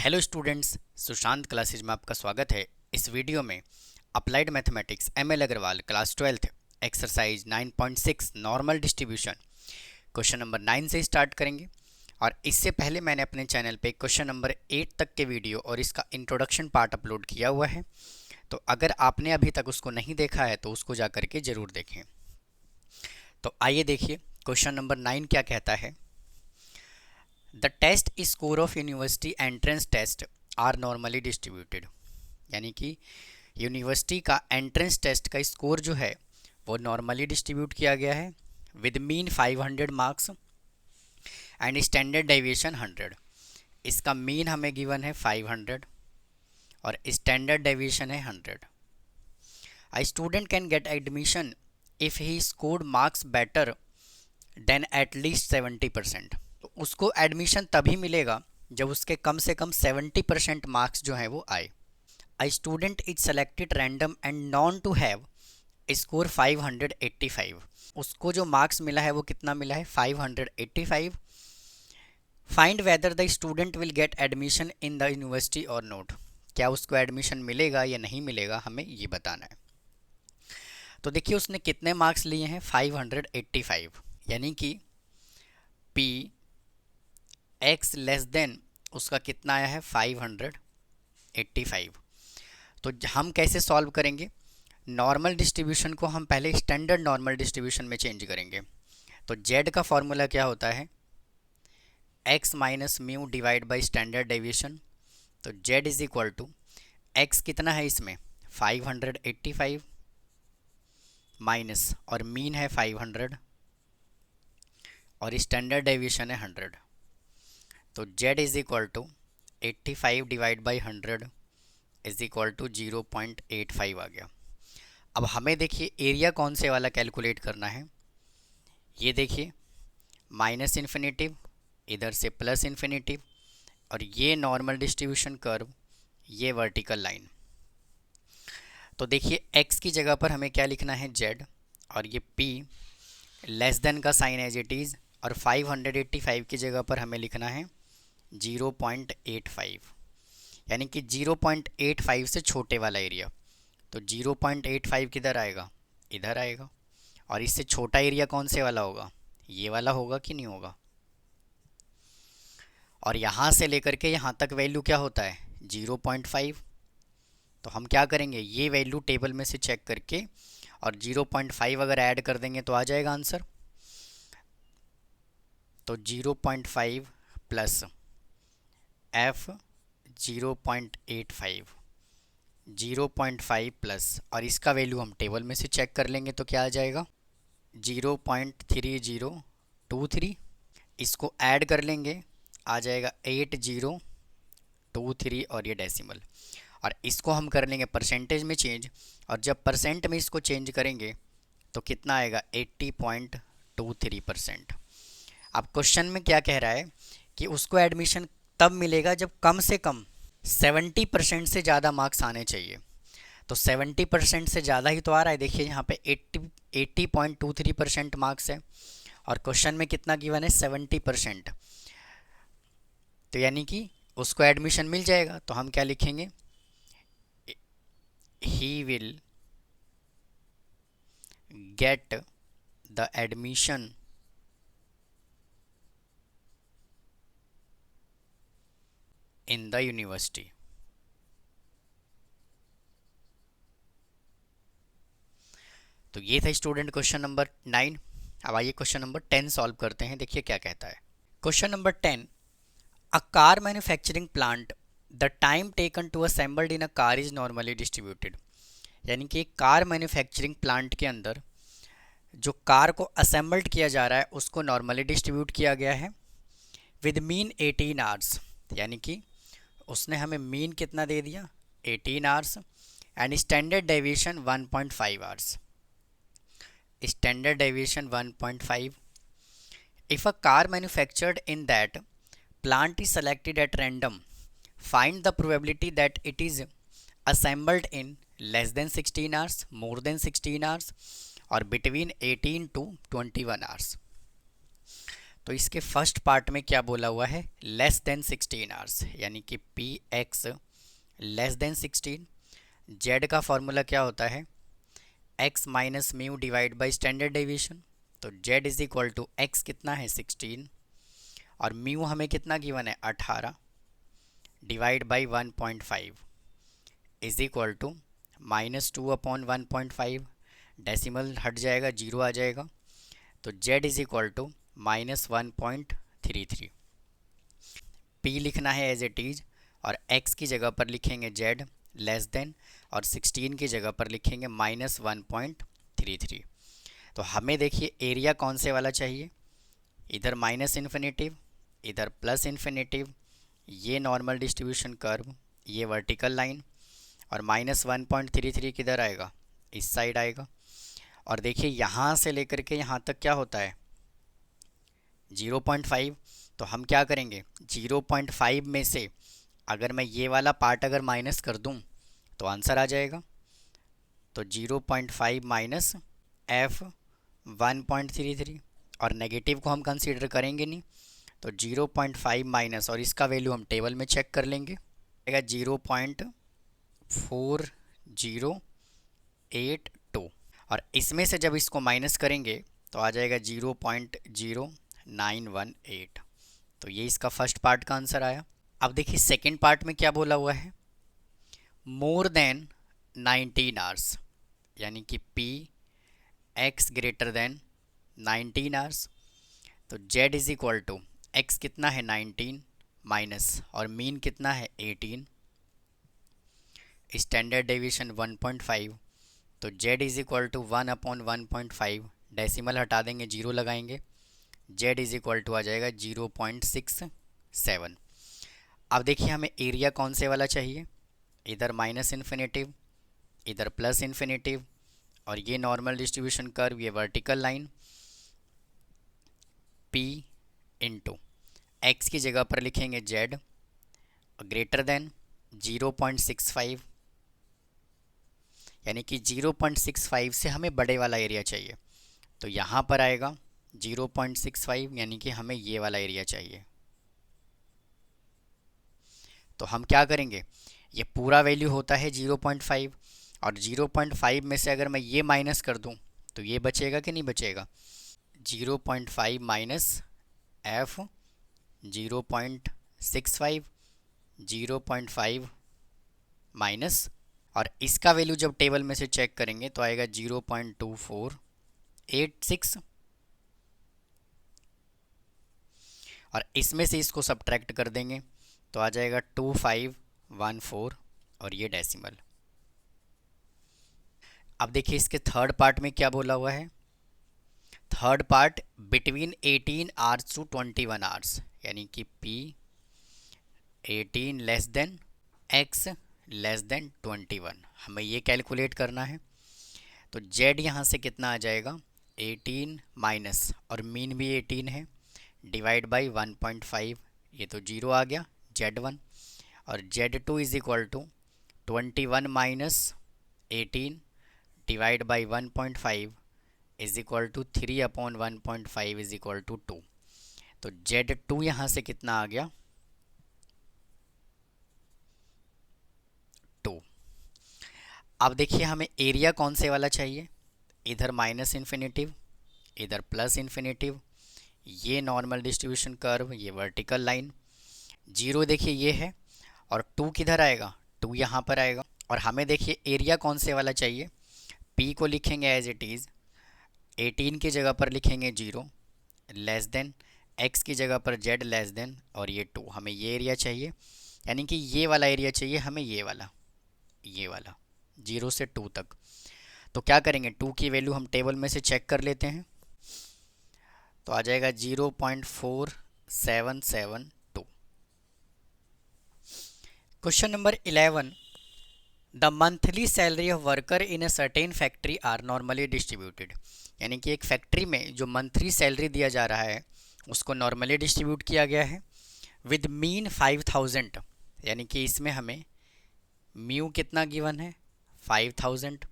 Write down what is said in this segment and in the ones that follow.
Hello students, Sushant classes में आपका स्वागत है। इस वीडियो में applied mathematics ML Agarwal class 12th exercise 9.6 normal distribution question number 9 से स्टार्ट करेंगे। और इससे पहले मैंने अपने चैनल पे क्वेश्चन नंबर 8 तक के वीडियो और इसका इंट्रोडक्शन पार्ट अपलोड किया हुआ है, तो अगर आपने अभी तक उसको नहीं देखा है तो उसको जा करके ज़रूर देखें। तो आइए देखिए क्वेश्चन नंबर 9 क्या कहता है। The test score of university entrance test are normally distributed, यानी कि यूनिवर्सिटी का एंट्रेंस टेस्ट का स्कोर जो है वो नॉर्मली डिस्ट्रीब्यूट किया गया है with mean 500 marks and standard deviation 100। इसका मीन हमें गिवन है 500 और स्टैंडर्ड डेविएशन है 100। A student can get admission if he scored marks better than at least 70%। तो उसको एडमिशन तभी मिलेगा जब उसके कम से कम 70% मार्क्स जो हैं वो आए। A student is selected random and known to have score 585। उसको जो मार्क्स मिला है वो कितना मिला है 585। Find whether the student will get admission in the university और नोट। क्या उसको एडमिशन मिलेगा या नहीं मिलेगा, हमें ये बताना है। तो देखिए उसने कितने मार्क्स लिए हैं 585, यानी कि P x लेस देन उसका कितना आया है 585। तो हम कैसे सॉल्व करेंगे, नॉर्मल डिस्ट्रीब्यूशन को हम पहले स्टैंडर्ड नॉर्मल डिस्ट्रीब्यूशन में चेंज करेंगे। तो z का फॉर्मूला क्या होता है, x minus mu divide by standard deviation. तो z is equal to x कितना है इसमें 585 माइनस और मीन है 500 और स्टैंडर्ड डेविएशन है 100। तो z is equal to 85 divide by 100 is equal to 0.85 आ गया। अब हमें देखिए एरिया कौन से वाला कैलकुलेट करना है। ये देखिए माइनस इन्फिनिटिव, इधर से प्लस इन्फिनिटिव, और ये नॉर्मल डिस्ट्रीब्यूशन कर्व, ये वर्टिकल लाइन। तो देखिए x की जगह पर हमें क्या लिखना है z, और ये p लेस देन का साइन एज इट इज़, और 585 की जगह पर हमें लिखना है 0.85, यानी कि 0.85 से छोटे वाला एरिया। तो 0.85 किधर आएगा, इधर आएगा। और इससे छोटा एरिया कौन से वाला होगा, ये वाला होगा कि नहीं होगा। और यहाँ से लेकर के यहाँ तक वैल्यू क्या होता है 0.5। तो हम क्या करेंगे, ये वैल्यू टेबल में से चेक करके और 0.5 अगर ऐड कर देंगे तो आ जाएगा आंसर। तो 0.5 प्लस f 0.85, 0.5 प्लस, और इसका वैल्यू हम टेबल में से चेक कर लेंगे तो क्या आ जाएगा 0.3023। इसको ऐड कर लेंगे, आ जाएगा 8023 और ये डेसिमल। और इसको हम कर लेंगे परसेंटेज में चेंज, और जब परसेंट में इसको चेंज करेंगे तो कितना आएगा 80.23%। अब क्वेश्चन में क्या कह रहा है कि उसको एडमिशन तब मिलेगा जब कम से कम 70% से ज़्यादा मार्क्स आने चाहिए। तो 70% से ज़्यादा ही तो आ रहा है। देखिए यहाँ पे 80.23% मार्क्स है और क्वेश्चन में कितना गिवन है 70%। तो यानी कि उसको एडमिशन मिल जाएगा। तो हम क्या लिखेंगे, he will get the admission in the university. तो ये था स्टूडेंट क्वेश्चन नंबर 9। अब आइए क्वेश्चन नंबर 10 सॉल्व करते हैं। देखिए क्या कहता है question number 10। A car manufacturing plant, the time taken to assembled in a car is normally distributed, यानी कि कार मैन्युफैक्चरिंग प्लांट के अंदर जो कार को असेंबल्ड किया जा रहा है उसको नॉर्मली डिस्ट्रीब्यूट किया गया है विद मीन 18 आवर्स, यानी कि उसने हमें मीन कितना दे दिया 18 hours and standard deviation 1.5 hours. Standard deviation 1.5। If a car manufactured in that plant is selected at random, find the probability that it is assembled in less than 16 hours, more than 16 hours or between 18 to 21 hours। तो इसके first part में क्या बोला हुआ है, less than 16 hours, यानी कि P X less than 16। Z का फॉर्मूला क्या होता है, X minus mu divide by standard deviation. तो Z is equal to X कितना है 16 और म्यू हमें कितना गिवन है 18 divide by 1.5 is equal to -2/1.5, decimal हट जाएगा, जीरो आ जाएगा। तो z is equal to -1.33। p लिखना है एज इट इज और x की जगह पर लिखेंगे z लेस देन और 16 की जगह पर लिखेंगे -1.33। तो हमें देखिए एरिया कौन से वाला चाहिए, इधर माइनस इन्फिनेटिव इधर प्लस इन्फिनेटिव, ये नॉर्मल डिस्ट्रीब्यूशन कर्व, ये वर्टिकल लाइन, और -1.33 किधर आएगा, इस साइड आएगा। और देखिए यहाँ से लेकर के यहाँ तक क्या होता है 0.5। तो हम क्या करेंगे 0.5 में से अगर मैं ये वाला पार्ट अगर माइनस कर दूँ तो आंसर आ जाएगा। तो 0.5 माइनस f 1.33, और नेगेटिव को हम कंसीडर करेंगे नहीं। तो 0.5 माइनस, और इसका वैल्यू हम टेबल में चेक कर लेंगे, आएगा 0.4082, और इसमें से जब इसको माइनस करेंगे तो आ जाएगा 0.0918। तो ये इसका फर्स्ट पार्ट का आंसर आया। अब देखिए सेकेंड पार्ट में क्या बोला हुआ है, मोर देन 19 आवर्स, यानी कि P X greater than 19 hours. तो z is equal to X कितना है 19 माइनस और मीन कितना है 18, स्टैंडर्ड डेविएशन 1.5। तो z is equal to 1/1.5, decimal हटा देंगे, जीरो लगाएंगे, z इज इक्वल टू आ जाएगा 0.67। अब देखिए हमें एरिया कौन से वाला चाहिए, इधर माइनस इन्फिनेटिव इधर प्लस इन्फिनेटिव, और ये नॉर्मल डिस्ट्रीब्यूशन कर्व, ये vertical line. p into x की जगह पर लिखेंगे z ग्रेटर देन 0.65, यानी कि 0.65 से हमें बड़े वाला एरिया चाहिए। तो यहाँ पर आएगा 0.65, यानी कि हमें ये वाला एरिया चाहिए। तो हम क्या करेंगे, ये पूरा वैल्यू होता है 0.5, और 0.5 में से अगर मैं ये माइनस कर दूं तो ये बचेगा कि नहीं बचेगा, 0.5 माइनस f 0.65, 0.5 माइनस, और इसका वैल्यू जब टेबल में से चेक करेंगे तो आएगा 0.2486, और इसमें से इसको सब्ट्रैक्ट कर देंगे तो आ जाएगा 2514, और ये डेसिमल। अब देखिए इसके थर्ड पार्ट में क्या बोला हुआ है, third part between 18 hours to 21 hours, यानी कि p 18 less than x less than 21, हमें ये कैलकुलेट करना है। तो z यहाँ से कितना आ जाएगा 18 माइनस, और मीन भी 18 है, डिवाइड बाई 1.5, ये तो जीरो आ गया z1, और z2 is equal to 21 minus 18 divide by 1.5 is equal to 3/1.5 is equal to 2। तो z2 यहाँ से कितना आ गया 2। अब देखिए हमें एरिया कौन से वाला चाहिए, इधर माइनस इन्फिनेटिव इधर प्लस इन्फिनेटिव, ये नॉर्मल डिस्ट्रीब्यूशन कर्व, ये वर्टिकल लाइन, जीरो देखिए ये है, और 2 किधर आएगा, 2 यहाँ पर आएगा। और हमें देखिए एरिया कौन से वाला चाहिए, p को लिखेंगे एज इट इज़, 18 की जगह पर लिखेंगे 0 लेस देन, x की जगह पर z लेस देन, और ये 2, हमें ये एरिया चाहिए, यानी कि ये वाला एरिया चाहिए हमें, ये वाला 0 से 2 तक। तो क्या करेंगे 2 की वैल्यू हम टेबल में से चेक कर लेते हैं, तो आ जाएगा 0.4772। Question number 11, the monthly salary of worker in a certain factory are normally distributed, यानी कि एक फैक्ट्री में जो मंथली सैलरी दिया जा रहा है उसको नॉर्मली डिस्ट्रीब्यूट किया गया है विद मीन 5000, यानी कि इसमें हमें म्यू कितना गिवन है 5000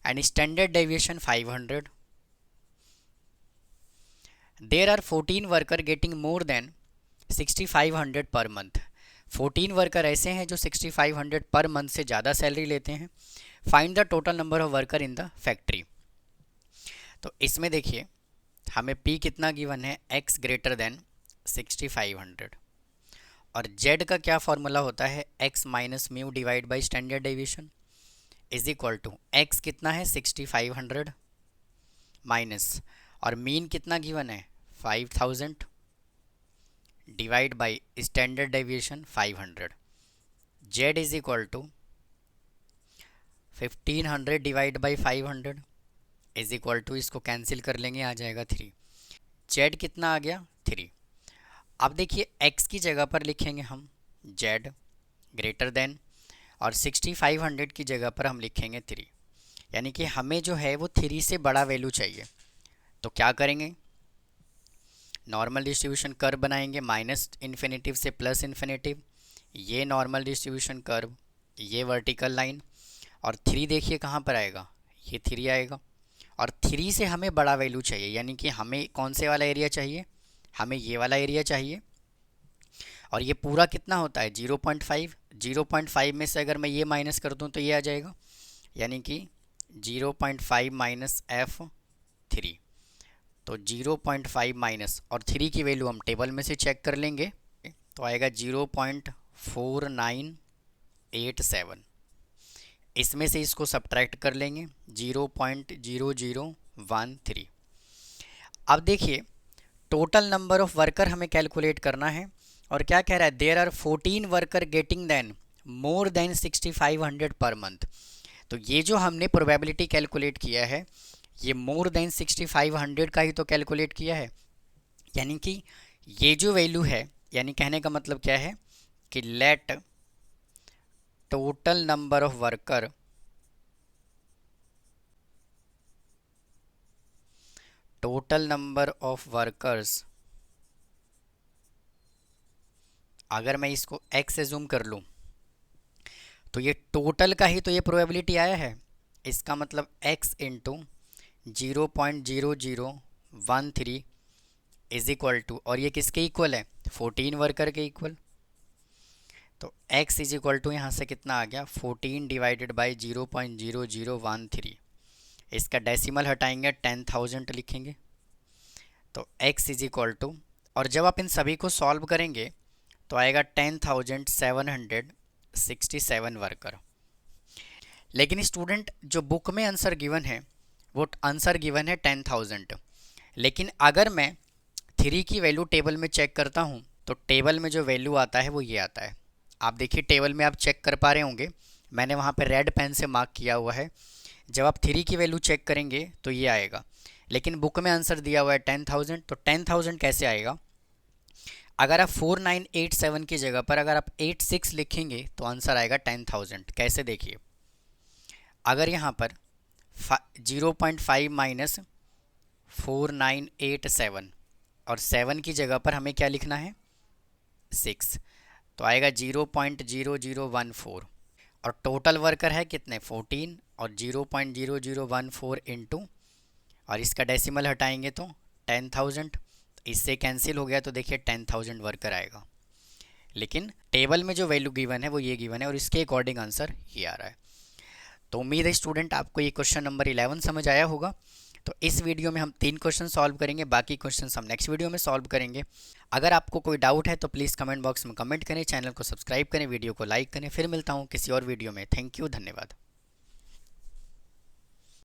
and standard deviation 500। There are 14 worker getting more than 6500 per month. 14 worker ऐसे हैं जो 6500 पर मंथ से ज़्यादा सैलरी लेते हैं। Find the total number of worker in the factory. तो इसमें देखिए हमें P कितना गिवन है, x ग्रेटर देन 6500, और Z का क्या फॉर्मूला होता है, x minus mu divide by standard deviation is equal to x कितना है 6500 माइनस, और मीन कितना गिवन है 5000 divide by standard deviation 500। Z is equal to 1500 divide by 500 is equal to, इसको कैंसिल कर लेंगे आ जाएगा 3। Z कितना आ गया 3। अब देखिए x की जगह पर लिखेंगे हम Z ग्रेटर देन, और 6500 की जगह पर हम लिखेंगे 3, यानी कि हमें जो है वो 3 से बड़ा वैल्यू चाहिए। तो क्या करेंगे, नॉर्मल डिस्ट्रीब्यूशन कर्व बनाएंगे, माइनस इन्फिनेटिव से प्लस इन्फिनेटिव, ये नॉर्मल डिस्ट्रीब्यूशन कर्व, ये वर्टिकल लाइन, और 3 देखिए कहाँ पर आएगा, ये 3 आएगा, और 3 से हमें बड़ा वैल्यू चाहिए, यानी कि हमें कौन से वाला एरिया चाहिए, हमें ये वाला एरिया चाहिए। और ये पूरा कितना होता है 0.5, 0.5 में से अगर मैं ये माइनस कर दूँ तो ये आ जाएगा, यानी कि 0.5 माइनस F3। तो 0.5 माइनस, और 3 की वैल्यू हम टेबल में से चेक कर लेंगे, तो आएगा 0.4987। इसमें से इसको सब्ट्रैक्ट कर लेंगे 0.0013। अब देखिए टोटल नंबर ऑफ वर्कर हमें कैलकुलेट करना है, और क्या कह रहा है, there are 14 worker getting then more than 6500 per month. तो ये जो हमने प्रोबेबिलिटी कैलकुलेट किया है, ये मोर देन 6500 का ही तो कैलकुलेट किया है, यानी कि ये जो वैल्यू है, यानी कहने का मतलब क्या है कि let total number of worker अगर मैं इसको x से जूम कर लूँ तो ये टोटल का ही तो ये प्रोबेबिलिटी आया है, इसका मतलब x into 0.0013 is equal to, और ये किसके इक्वल है 14 वर्कर के इक्वल। तो x इज इक्वल टू यहाँ से कितना आ गया 14 डिवाइडेड बाई 0.0013, इसका डेसिमल हटाएंगे 10,000 लिखेंगे। तो x इज इक्वल टू, और जब आप इन सभी को सॉल्व करेंगे तो आएगा 10,767 वर्कर। लेकिन स्टूडेंट जो बुक में आंसर गिवन है वो आंसर गिवन है 10,000, लेकिन अगर मैं 3 की वैल्यू टेबल में चेक करता हूँ तो टेबल में जो वैल्यू आता है वो ये आता है। आप देखिए टेबल में आप चेक कर पा रहे होंगे, मैंने वहाँ पे रेड पेन से मार्क किया हुआ है। जब आप 3 की वैल्यू चेक करेंगे तो ये आएगा, लेकिन बुक में आंसर दिया हुआ है 10,000। तो 10,000 कैसे आएगा, अगर आप 4987 की जगह पर अगर आप 86 लिखेंगे तो आंसर आएगा 10,000। कैसे देखिए, अगर यहाँ पर 0.5 माइनस 4987, और 7 की जगह पर हमें क्या लिखना है 6, तो आएगा 0.0014, और टोटल वर्कर है कितने 14, और 0.0014 इंटू, और इसका डेसिमल हटाएंगे तो 10,000, इससे कैंसिल हो गया तो देखिए 10,000 वर्कर आएगा। लेकिन टेबल में जो वैल्यू गिवन है वो ये गिवन है, और इसके अकॉर्डिंग आंसर ये आ रहा है। तो उम्मीद है स्टूडेंट आपको ये क्वेश्चन नंबर 11 समझ आया होगा। तो इस वीडियो में हम 3 क्वेश्चन सॉल्व करेंगे, बाकी क्वेश्चन हम नेक्स्ट वीडियो में सॉल्व करेंगे। अगर आपको कोई डाउट है तो प्लीज़ कमेंट बॉक्स में कमेंट करें, चैनल को सब्सक्राइब करें, वीडियो को लाइक करें। फिर मिलता हूँ किसी और वीडियो में। थैंक यू, धन्यवाद।